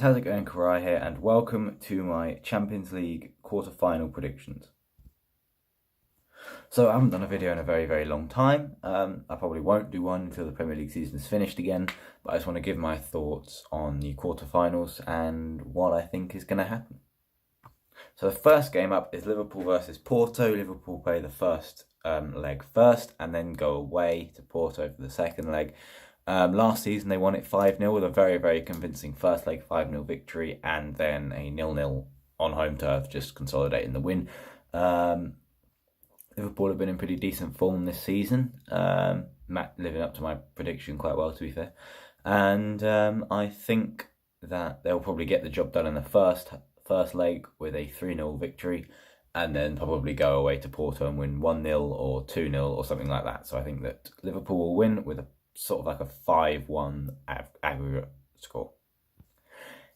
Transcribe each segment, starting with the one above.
How's it going, Karai here, and welcome to my Champions League quarter-final predictions. So I haven't done a video in a very, very long time. I probably won't do one until the Premier League season is finished again, but I just want to give my thoughts on the quarter-finals and what I think is going to happen. So the first game up is Liverpool versus Porto. Liverpool play the first leg first and then go away to Porto for the second leg. Last season they won it 5-0 with a very, very convincing first leg 5-0 victory and then a 0-0 on home turf, just consolidating the win. Liverpool have been in pretty decent form this season, living up to my prediction quite well, to be fair. And I think that they'll probably get the job done in the first leg with a 3-0 victory and then probably go away to Porto and win 1-0 or 2-0 or something like that. So I think that Liverpool will win with a sort of like a 5-1 aggregate score.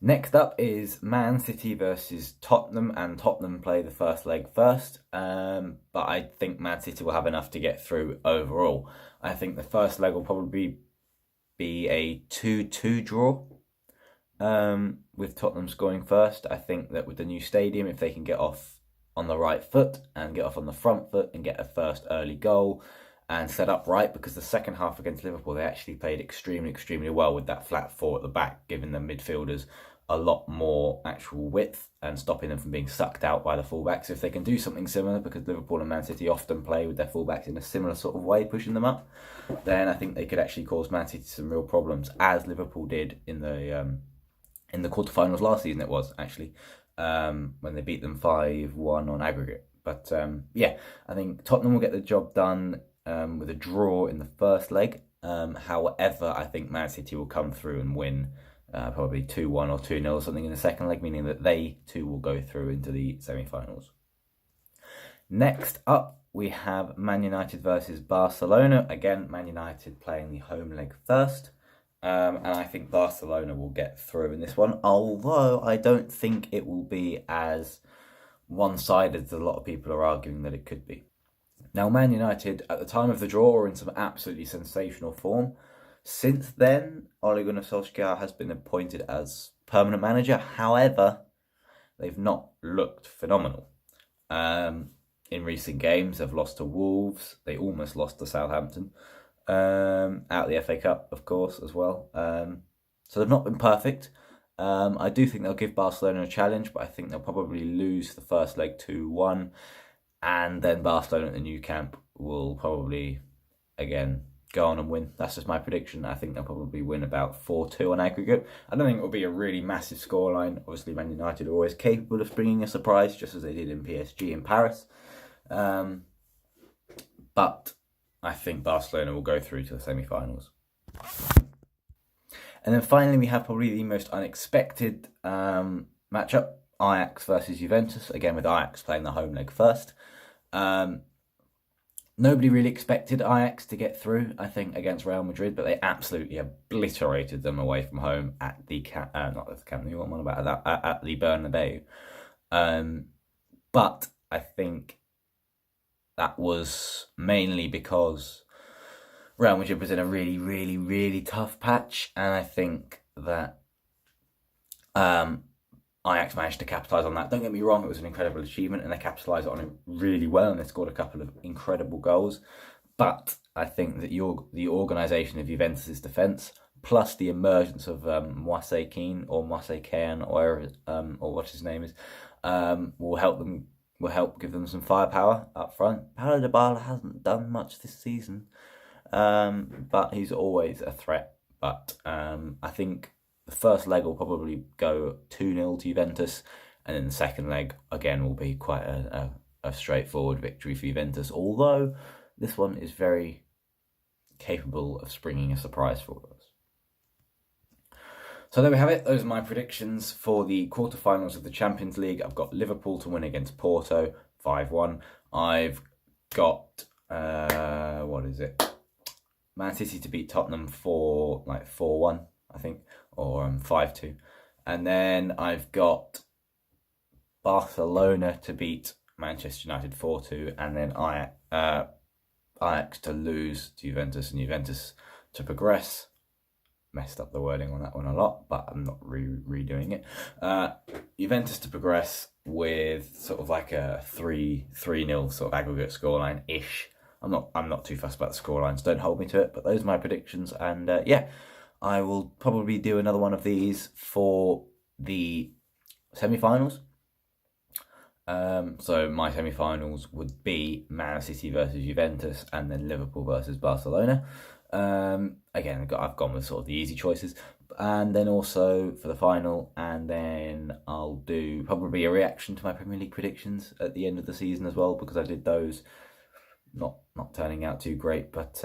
Next up is Man City versus Tottenham, and Tottenham play the first leg first, but I think Man City will have enough to get through overall. I think the first leg will probably be a 2-2 draw, with Tottenham scoring first. I think that with the new stadium, if they can get off on the right foot and get off on the front foot and get a first early goal and set up right, because the second half against Liverpool, they actually played extremely, extremely well with that flat four at the back, giving the midfielders a lot more actual width and stopping them from being sucked out by the fullbacks. If they can do something similar, because Liverpool and Man City often play with their fullbacks in a similar sort of way, pushing them up, then I think they could actually cause Man City some real problems, as Liverpool did in the quarterfinals last season. It was actually when they beat them 5-1 on aggregate. But yeah, I think Tottenham will get the job done with a draw in the first leg. However, I think Man City will come through and win probably 2-1 or 2-0 or something in the second leg, meaning that they too will go through into the semi-finals. Next up, we have Man United versus Barcelona. Again, Man United playing the home leg first. And I think Barcelona will get through in this one, although I don't think it will be as one-sided as a lot of people are arguing that it could be. Now, Man United, at the time of the draw, are in some absolutely sensational form. Since then, Ole Gunnar Solskjaer has been appointed as permanent manager. However, they've not looked phenomenal. In recent games, they've lost to Wolves. They almost lost to Southampton. Out of the FA Cup, of course, as well. So they've not been perfect. I do think they'll give Barcelona a challenge, but I think they'll probably lose the first leg 2-1. And then Barcelona at the new camp will probably, again, go on and win. That's just my prediction. I think they'll probably win about 4-2 on aggregate. I don't think it will be a really massive scoreline. Obviously, Man United are always capable of bringing a surprise, just as they did in PSG in Paris. But I think Barcelona will go through to the semi-finals. And then finally, we have probably the most unexpected matchup, Ajax versus Juventus, again with Ajax playing the home leg first. Nobody really expected Ajax to get through, I think, against Real Madrid, but they absolutely obliterated them away from home at the not at the Camp Nou, I'm on about that, at the Bernabeu. But I think that was mainly because Real Madrid was in a really, really, really tough patch, and I think that Ajax managed to capitalise on that. Don't get me wrong, it was an incredible achievement and they capitalised on it really well and they scored a couple of incredible goals. But I think that the organisation of Juventus' defence, plus the emergence of Moise Kean or Moise Kean or what his name is, will help give them some firepower up front. Paulo Dybala hasn't done much this season, but he's always a threat. But I think the first leg will probably go 2-0 to Juventus, and then the second leg, again, will be quite a straightforward victory for Juventus, although this one is very capable of springing a surprise for us. So there we have it. Those are my predictions for the quarterfinals of the Champions League. I've got Liverpool to win against Porto, 5-1. I've got, Man City to beat Tottenham for 4-1, I think, or 5-2. And then I've got Barcelona to beat Manchester United 4-2, and then Ajax to lose to Juventus and Juventus to progress messed up the wording on that one a lot, but I'm not redoing it. Juventus to progress with sort of like a 3-0 sort of aggregate scoreline ish. I'm not too fussed about the scorelines. Don't hold me to it, but those are my predictions. And I will probably do another one of these for the semi-finals. So my semi-finals would be Man City versus Juventus, and then Liverpool versus Barcelona. Again, I've gone with sort of the easy choices, and then also for the final, and then I'll do probably a reaction to my Premier League predictions at the end of the season as well, because I did those not turning out too great. But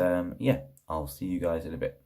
I'll see you guys in a bit.